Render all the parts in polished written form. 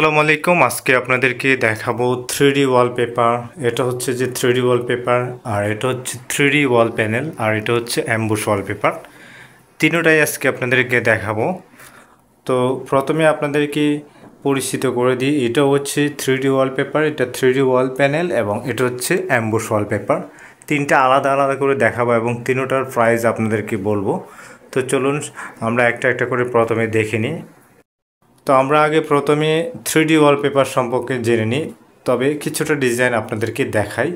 আসসালামু আলাইকুম। আজকে আপনাদেরকে দেখাবো 3D ওয়ালপেপার। এটা হচ্ছে যে 3D ওয়ালপেপার, আর এটা হচ্ছে 3D ওয়াল প্যানেল, আর এটা হচ্ছে অ্যাম্বুশ ওয়ালপেপার। তিনটাই আজকে আপনাদেরকে দেখাবো। তো প্রথমে আপনাদেরকে পরিচিত করে দিই, এটা হচ্ছে 3D ওয়ালপেপার, এটা 3D ওয়াল প্যানেল এবং এটা হচ্ছে অ্যাম্বুশ ওয়ালপেপার। তিনটা আলাদা আলাদা করে দেখাবো এবং তিনটার প্রাইস আপনাদেরকে বলবো। তো চলুন আমরা একটা একটা করে প্রথমে দেখে নিই। তো আমরা আগে প্রথমে 3D ওয়ালপেপার সম্পর্কে জেনে নিই, তবে কিছুটা ডিজাইন আপনাদেরকে দেখাই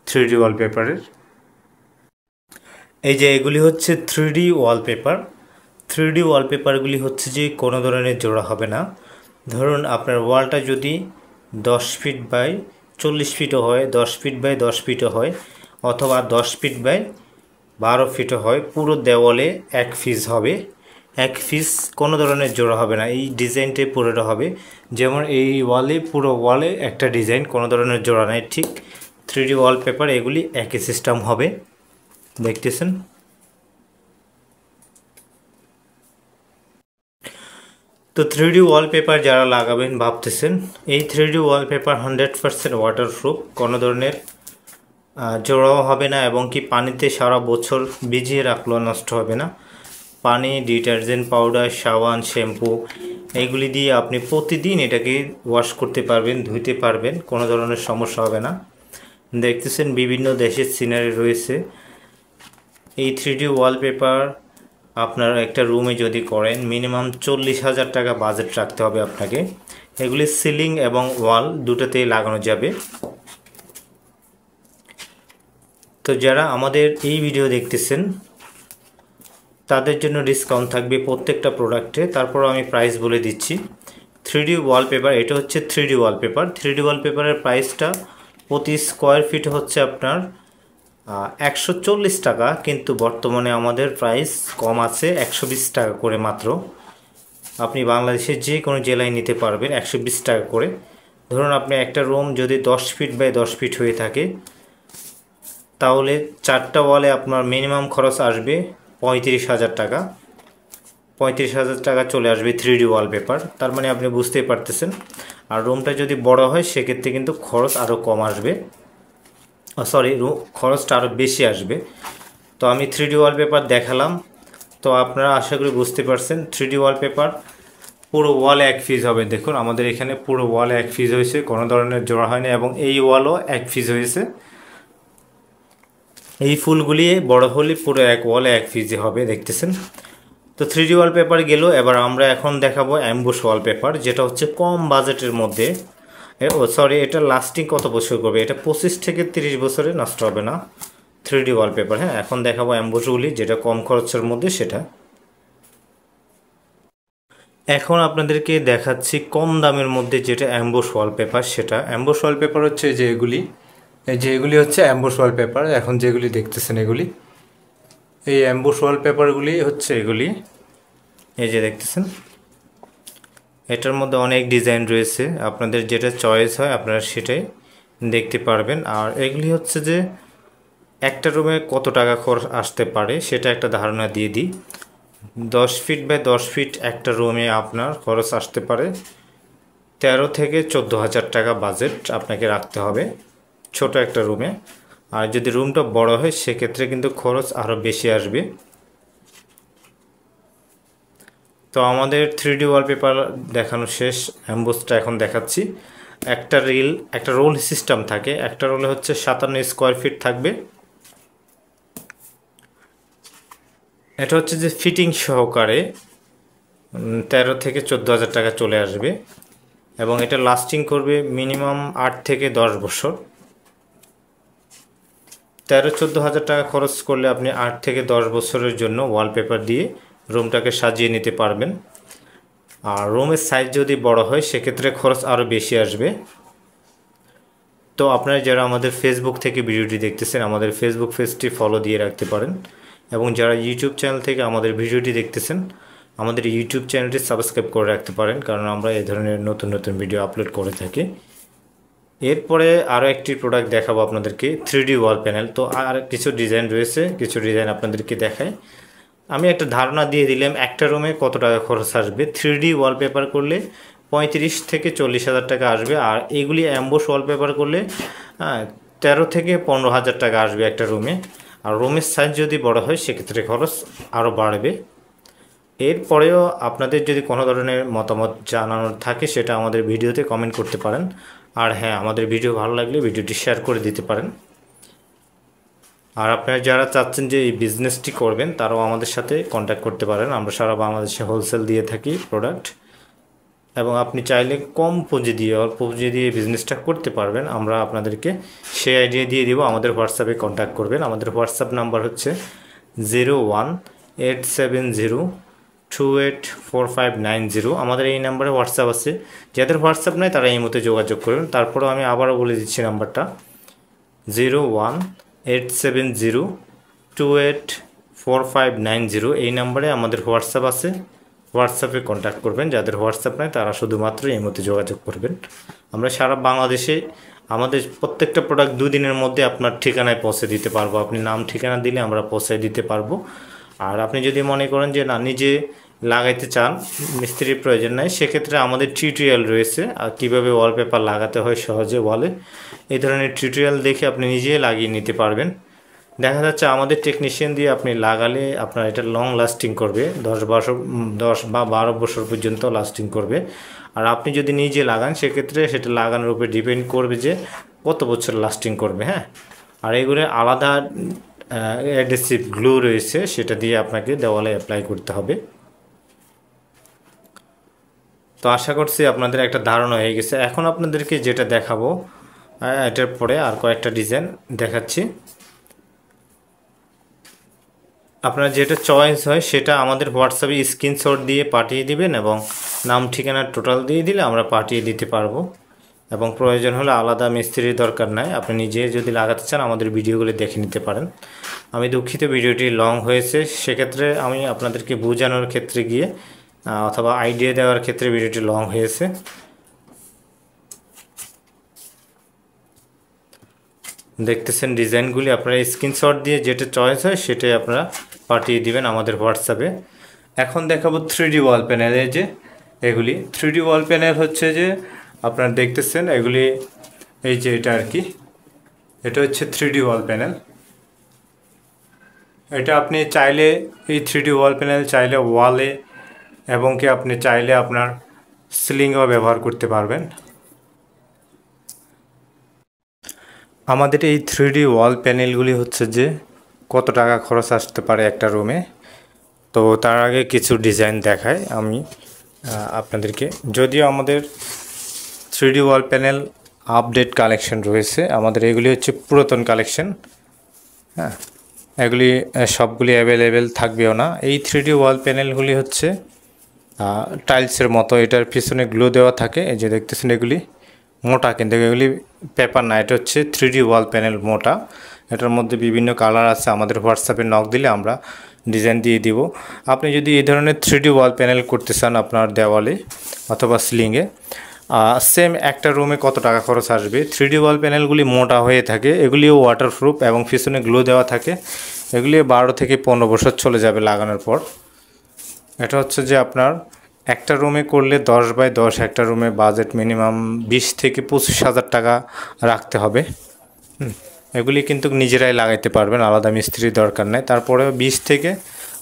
3D ওয়ালপেপারের। এই যে এগুলি হচ্ছে 3D ওয়ালপেপার। 3D ওয়ালপেপারগুলি হচ্ছে যে কোনো ধরনের জোড়া হবে না। ধরুন আপনার ওয়ালটা যদি 10 ফিট বাই 40 ফিটও হয়, 10 ফিট বাই 10 ফিটও হয়, অথবা 10 ফিট বাই 12 ফিটও হয়, পুরো দেওয়ালে এক পিস হবে। এক পিস কোনো ধরনের জোড়া হবে না, এই ডিজাইনটাই পুরোটা হবে। যেমন এই ওয়ালে, পুরো ওয়ালে একটা ডিজাইন, কোনো ধরনের জোড়া নেই। ঠিক 3D ওয়ালপেপার এগুলি একই সিস্টেম হবে, দেখতেছেন। তো 3D ওয়ালপেপার যারা লাগাবেন ভাবতেছেন, এই 3D ওয়ালপেপার 100% ওয়াটারপ্রুফ, কোনো ধরনের জোড়াও হবে না, এবং কি পানিতে সারা বছর ভিজিয়ে রাখলেও নষ্ট হবে না। পানি, ডিটারজেন্ট পাউডার, সাবান, শ্যাম্পু এইগুলি দিয়ে আপনি প্রতিদিন এটাকে ওয়াশ করতে পারবেন, ধুইতে পারবেন, কোনো ধরনের সমস্যা হবে না। দেখতেছেন বিভিন্ন দেশের সিনারি রয়েছে। এই 3D ওয়ালপেপার আপনার একটা রুমে যদি করেন, মিনিমাম 40,000 টাকা বাজেট রাখতে হবে আপনাকে। এগুলি সিলিং এবং ওয়াল দুটোতেই লাগানো যাবে। তো যারা আমাদের এই ভিডিও দেখতেছেন তাদের জন্য ডিসকাউন্ট থাকবে প্রত্যেকটা প্রোডাক্টে। তারপর আমি প্রাইস বলে দিচ্ছি। 3D ওয়ালপেপার, এটা হচ্ছে 3D ওয়ালপেপার। 3D ওয়ালপেপারের প্রাইসটা প্রতি স্কোয়ার ফিট হচ্ছে আপনার 140 টাকা, কিন্তু বর্তমানে আমাদের প্রাইস কম আছে, 120 টাকা করে মাত্র। আপনি বাংলাদেশের যে কোনো জেলায় নিতে পারবেন 120 টাকা করে। ধরুন আপনি একটা রুম যদি 10 ফিট বাই 10 ফিট হয়ে থাকে, তাহলে 4টা ওয়ালে আপনার মিনিমাম খরচ আসবে 35,000 টাকা। 35,000 টাকা চলে আসবে 3D ওয়ালপেপার। তার মানে আপনি বুঝতেই পারতেছেন। আর রুমটা যদি বড় হয় সেক্ষেত্রে কিন্তু খরচ আরও কম আসবে, খরচটা আরও বেশি আসবে। তো আমি 3D ওয়ালপেপার দেখালাম, তো আপনারা আশা করি বুঝতে পারছেন। 3D ওয়ালপেপার পুরো ওয়ালে এক পিস হবে। দেখুন আমাদের এখানে পুরো ওয়ালে এক পিস হয়েছে, কোনো ধরনের জোড়া হয়নি, এবং এই ওয়ালও এক পিস হয়েছে। এই ফুলগুলি বড় হলে পুরো এক ওয়ালে এক পিসে হবে, দেখতেছেন। তো 3D ওয়ালপেপার গেল। এবার আমরা এখন দেখাবো অ্যাম্বুশ ওয়ালপেপার, যেটা হচ্ছে কম বাজেটের মধ্যে। এটা লাস্টিং কত বছর করবে, এটা 25 থেকে 30 বছরে নষ্ট হবে না 3D ওয়ালপেপার। হ্যাঁ, এখন দেখাবো অ্যাম্বুশগুলি, যেটা কম খরচের মধ্যে সেটা। এখন আপনাদেরকে দেখাচ্ছি কম দামের মধ্যে যেটা অ্যাম্বুশ ওয়ালপেপার, সেটা অ্যাম্বুশ ওয়ালপেপার হচ্ছে যে এগুলি হচ্ছে অ্যাম্বুশ ওয়ালপেপার। এখন যেগুলি দেখতেছেন এগুলি, এই অ্যাম্বুশ ওয়ালপেপারগুলি হচ্ছে এগুলি, এই যে দেখতেছেন। এটার মধ্যে অনেক ডিজাইন রয়েছে, আপনাদের যেটা চয়েস হয় আপনারা সেটাই দেখতে পারবেন। আর এগুলি হচ্ছে যে একটা রুমে কত টাকা খরচ আসতে পারে সেটা একটা ধারণা দিয়ে দিই। 10 ফিট বাই 10 ফিট একটা রুমে আপনার খরচ আসতে পারে 13 থেকে 14,000 টাকা বাজেট আপনাকে রাখতে হবে ছোট একটা রুমে। আর যদি রুমটা বড় হয় সেক্ষেত্রে কিন্তু খরচ আরও বেশি আসবে। তো আমাদের 3D ওয়ালপেপার দেখানো শেষ, অ্যাম্বুশটা এখন দেখাচ্ছি। একটা রোল সিস্টেম থাকে, একটা রোলে হচ্ছে 57 স্কোয়ার ফিট থাকবে। এটা হচ্ছে যে ফিটিং সহকারে 13 থেকে 14,000 টাকা চলে আসবে, এবং এটা লাস্টিং করবে মিনিমাম 8 থেকে 10 বছর। 13-14,000 টাকা খরচ করলে আপনি 8 থেকে 10 বছরের জন্য ওয়ালপেপার দিয়ে রুমটাকে সাজিয়ে নিতে পারবেন। আর রুমের সাইজ যদি বড় হয় সেক্ষেত্রে খরচ আরও বেশি আসবে। তো আপনারা যারা আমাদের ফেসবুক থেকে ভিডিওটি দেখতেছেন, আমাদের ফেসবুক পেজটি ফলো দিয়ে রাখতে পারেন, এবং যারা ইউটিউব চ্যানেল থেকে আমাদের ভিডিওটি দেখতেছেন আমাদের ইউটিউব চ্যানেলটি সাবস্ক্রাইব করে রাখতে পারেন, কারণ আমরা এই ধরনের নতুন নতুন ভিডিও আপলোড করে থাকি। এরপরে আরও একটি প্রোডাক্ট দেখাবো আপনাদেরকে, 3D ওয়াল প্যানেল। তো আর কিছু ডিজাইন রয়েছে, কিছু ডিজাইন আপনাদেরকে দেখাই। আমি একটা ধারণা দিয়ে দিলাম একটা রুমে কত টাকা খরচ আসবে। 3D ওয়ালপেপার করলে 35 থেকে 40,000 টাকা আসবে। আর এগুলি অ্যাম্বোস ওয়ালপেপার করলে 13 থেকে 15,000 টাকা আসবে একটা রুমে। আর রুমের সাইজ যদি বড় হয় সেক্ষেত্রে খরচ আরও বাড়বে। এরপরেও আপনাদের যদি কোনো ধরনের মতামত জানানোর থাকে সেটা আমাদের ভিডিওতে কমেন্ট করতে পারেন। আর হ্যাঁ, আমাদের ভিডিও ভালো লাগলে ভিডিওটি শেয়ার করে দিতে পারেন। আর আপনারা যারা চাচ্ছেন যে এই বিজনেসটি করবেন তারাও আমাদের সাথে কন্ট্যাক্ট করতে পারেন। আমরা সারা বাংলাদেশে হোলসেল দিয়ে থাকি প্রোডাক্ট, এবং আপনি চাইলে কম পুঁজি দিয়ে অল্প পুঁজি দিয়ে বিজনেসটা করতে পারবেন। আমরা আপনাদেরকে সেই আইডিয়া দিয়ে দিব। আমাদের হোয়াটসঅ্যাপে কন্ট্যাক্ট করবেন। আমাদের হোয়াটসঅ্যাপ নাম্বার হচ্ছে 0187028459 আমাদের এই নাম্বারে হোয়াটসঅ্যাপ আছে। যাদের হোয়াটসঅ্যাপ নেই তারা এই মতো যোগাযোগ করবেন। তারপরেও আমি আবারও বলে দিচ্ছি নাম্বারটা 0187028459 এই নাম্বারে আমাদের হোয়াটসঅ্যাপ আছে। হোয়াটসঅ্যাপে কন্ট্যাক্ট করবেন। যাদের হোয়াটসঅ্যাপ নেই তারা শুধুমাত্র এই মধ্যে যোগাযোগ করবেন। আমরা সারা বাংলাদেশে আমাদের প্রত্যেকটা প্রোডাক্ট 2 দিনের মধ্যে আপনার ঠিকানায় পৌঁছে দিতে পারবো। আপনি নাম ঠিকানা দিলে আমরা পৌঁছে দিতে পারবো। আর আপনি যদি মনে করেন যে না, নিজে লাগাইতে চান, মিস্ত্রির প্রয়োজন নাই, সেক্ষেত্রে আমাদের টিউটোরিয়াল রয়েছে আর কীভাবে ওয়ালপেপার লাগাতে হয় সহজে ওয়ালে, এই ধরনের টিউটোরিয়াল দেখে আপনি নিজেই লাগিয়ে নিতে পারবেন। দেখা যাচ্ছে আমাদের টেকনিশিয়ান দিয়ে আপনি লাগালে আপনার এটা লং লাস্টিং করবে, 10 বা 12 বছর পর্যন্ত লাস্টিং করবে। আর আপনি যদি নিজে লাগান সেক্ষেত্রে সেটা লাগানোর উপর ডিপেন্ড করবে যে কত বছর লাস্টিং করবে। হ্যাঁ, আর এগুলো আলাদা অ্যাডহেসিভ গ্লু রয়েছে, সেটা দিয়ে আপনাকে দেওয়ালে অ্যাপ্লাই করতে হবে। তো আশা করছি আপনাদের একটা ধারণা হয়ে গেছে। এখন আপনাদেরকে যেটা দেখাবো, এটার পরে আর কয়েকটা ডিজাইন দেখাচ্ছি। আপনার যেটা চয়েস হয় সেটা আমাদের হোয়াটসঅ্যাপে স্ক্রিনশট দিয়ে পাঠিয়ে দিবেন এবং নাম ঠিকানা টোটাল দিয়ে দিলে আমরা পাঠিয়ে দিতে পারবো। এবং প্রয়োজন হলে আলাদা মিস্ত্রির দরকার নাই, আপনি নিজে যদি লাগাতে চান আমাদের ভিডিওগুলো দেখে নিতে পারেন। আমি দুঃখিত ভিডিওটি লং হয়েছে, সেক্ষেত্রে আমি আপনাদেরকে বোঝানোর ক্ষেত্রে গিয়ে অথবা আইডিয়া দেওয়ার ক্ষেত্রে ভিডিওটি লং হয়েছে। দেখতেছেন ডিজাইনগুলি, আপনারা স্ক্রিনশট দিয়ে যেটা চয়েস হয় সেটাই আপনারা পাঠিয়ে দিবেন আমাদের হোয়াটসঅ্যাপে। এখন দেখাবো 3D ওয়াল প্যানেলে যে এগুলি 3D ওয়াল প্যানেল হচ্ছে যে আপনারা দেখতেছেন এগুলি, এই যে এটা আর কি, এটা হচ্ছে 3D ওয়াল প্যানেল। এটা আপনি চাইলে এই 3D ওয়াল প্যানেল চাইলে ওয়ালে এবং কি আপনি চাইলে আপনার সিলিংয়েও ব্যবহার করতে পারবেন। আমাদের এই 3D ওয়াল প্যানেলগুলি হচ্ছে যে কত টাকা খরচ আসতে পারে একটা রুমে। তো তার আগে কিছু ডিজাইন দেখাই আমি আপনাদেরকে। যদিও আমাদের 3D ওয়াল প্যানেল আপডেট কালেকশন রয়েছে, আমাদের এগুলি হচ্ছে পুরাতন কালেকশন। হ্যাঁ, এগুলি সবগুলি অ্যাভেলেবেল থাকবেও না। এই 3D ওয়াল প্যানেলগুলি হচ্ছে টাইলসের মতো, এটার পিছনে গ্লো দেওয়া থাকে। এই যে দেখতেছেন এগুলি মোটা, কিন্তু এগুলি পেপার না, এটা হচ্ছে 3D ওয়াল প্যানেল মোটা। এটার মধ্যে বিভিন্ন কালার আছে, আমাদের হোয়াটসঅ্যাপে নক দিলে আমরা ডিজাইন দিয়ে দিব। আপনি যদি এই ধরনের 3D ওয়াল প্যানেল করতে চান আপনার দেওয়ালে অথবা সিলিংয়ে, সেম একটা রুমে কত টাকা খরচ আসবে। 3D ওয়াল প্যানেলগুলি মোটা হয়ে থাকে, এগুলিও ওয়াটারপ্রুফ এবং পিছনে গ্লো দেওয়া থাকে। এগুলি 12 থেকে 15 বছর চলে যাবে লাগানোর পর। এটা হচ্ছে যে আপনার একটা রুমে করলে 10 বাই 10 একটা রুমে বাজেট মিনিমাম 20 থেকে 25,000 টাকা রাখতে হবে। এগুলি কিন্তু নিজেরাই লাগাইতে পারবেন, আলাদা মিস্ত্রির দরকার নেই। তারপরে 20 থেকে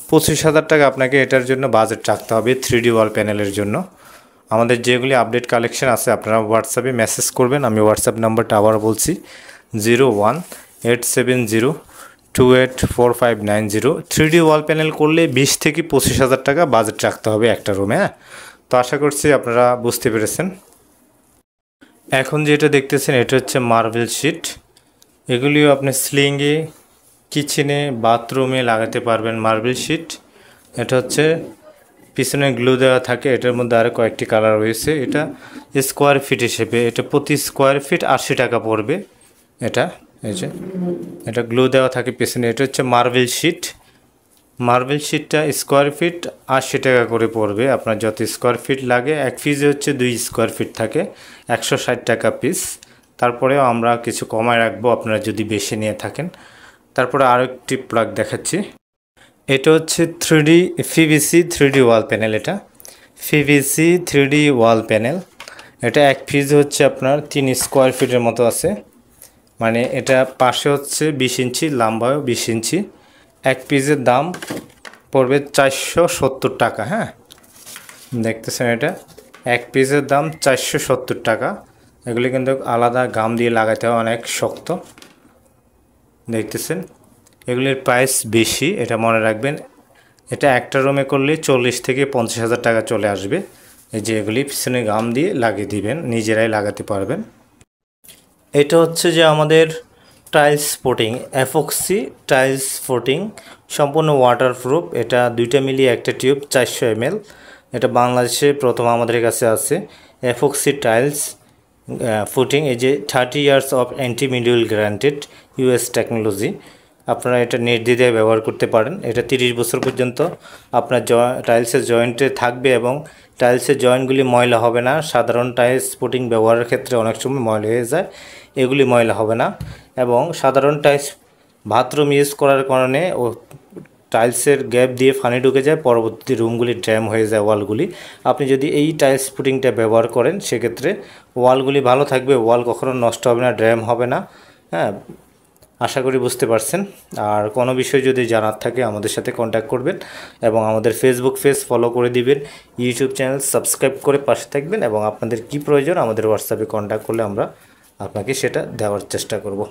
25,000 টাকা আপনাকে এটার জন্য বাজেট রাখতে হবে 3D ওয়াল প্যানেলের জন্য। আমাদের যেগুলি আপডেট কালেকশন আছে আপনারা হোয়াটসঅ্যাপে মেসেজ করবেন। আমি হোয়াটসঅ্যাপ নাম্বারটা আবার বলছি 0187028459 3D ওয়াল প্যানেল করলে 20 থেকে 25,000 টাকা বাজেট রাখতে হবে একটা রুমে। হ্যাঁ, তো আশা করছি আপনারা বুঝতে পেরেছেন। এখন যেটা দেখতেছেন এটা হচ্ছে মার্বেল শিট। এগুলিও আপনি সিলিংয়ে, কিচেনে, বাথরুমে লাগাতে পারবেন মার্বেল শিট। এটা হচ্ছে পিছনে গ্লু দেওয়া থাকে, এটার মধ্যে আরও কয়েকটি কালার রয়েছে। এটা স্কোয়ার ফিট হিসেবে, এটা প্রতি স্কোয়ার ফিট 80 টাকা পড়বে। এটা এই যে এটা গ্লু দেওয়া থাকে পিছনে, এটা হচ্ছে মার্বেল শিট। মার্বেল শিটটা স্কোয়ার ফিট 80 টাকা করে পড়বে। আপনার যত স্কোয়ার ফিট লাগে, এক পিসে হচ্ছে 2 স্কোয়ার ফিট থাকে, 160 টাকা পিস। তারপরেও আমরা কিছু কমায় রাখবো আপনারা যদি বেশি নিয়ে থাকেন। তারপরে আরও একটি প্রোডাক্ট দেখাচ্ছি। এটা হচ্ছে 3D PVC 3D ওয়াল প্যানেল। এটা পিভিসি 3D ওয়াল প্যানেল। এটা এক পিস হচ্ছে আপনার 3 স্কোয়ার ফিটের মতো আছে, মানে এটা পাশে হচ্ছে 20 ইঞ্চি, লম্বায়ও 20 ইঞ্চি। এক পিসের দাম পড়বে 470 টাকা। হ্যাঁ, দেখতেছেন এটা এক পিসের দাম 470 টাকা। এগুলি কিন্তু আলাদা গাম দিয়ে লাগাতে হয়, অনেক শক্ত। দেখতেছেন এগুলির প্রাইস বেশি, এটা মনে রাখবেন। এটা একটা রুমে করলে 40 থেকে 50,000 টাকা চলে আসবে। এই যে এগুলি পিছনে গাম দিয়ে লাগিয়ে দিবেন, নিজেরাই লাগাতে পারবেন। এটা হচ্ছে যে আমাদের tiles footing, epoxy tiles footing, সম্পূর্ণ ওয়াটারপ্রুফ। এটা দুইটা মিলিয়ে একটা টিউব 400 ml। এটা বাংলাদেশে প্রথম আমাদের কাছে আছে এপক্সি টাইলস ফুটিং। এই যে 30 ইয়ার্স অফ অ্যান্টিমিডিউল গ্যারান্টেড, ইউএস টেকনোলজি। আপনারা এটা নির্দ্বিধায় ব্যবহার করতে পারেন। এটা 30 বছর পর্যন্ত আপনার টাইলসের জয়েন্টে থাকবে এবং টাইলসের জয়েন্টগুলি ময়লা হবে না। সাধারণ টাইলস ফুটিং ব্যবহারের ক্ষেত্রে অনেক সময় ময়লা হয়ে যায়, এগুলি ময়লা হবে না। এবং সাধারণ টাইলস বাথরুম ইউজ করার কারণে ও টাইলসের গ্যাপ দিয়ে পানি ঢুকে যায়, পরবর্তী রুমগুলি ড্যাম হয়ে যায় ওয়ালগুলি। আপনি যদি এই টাইলস ফুটিংটা ব্যবহার করেন সেক্ষেত্রে ওয়ালগুলি ভালো থাকবে, ওয়াল কখনো নষ্ট হবে না, ড্যাম হবে না। হ্যাঁ, আশা করি বুঝতে পারছেন। আর কোনো বিষয় যদি জানার থাকে আমাদের সাথে কন্ট্যাক্ট করবেন এবং আমাদের ফেসবুক পেজ ফলো করে দিবেন, ইউটিউব চ্যানেল সাবস্ক্রাইব করে পাশে থাকবেন এবং আপনাদের কি প্রয়োজন আমাদের হোয়াটসঅ্যাপে কন্ট্যাক্ট করলে আমরা আপনাকে সেটা দেওয়ার চেষ্টা করব।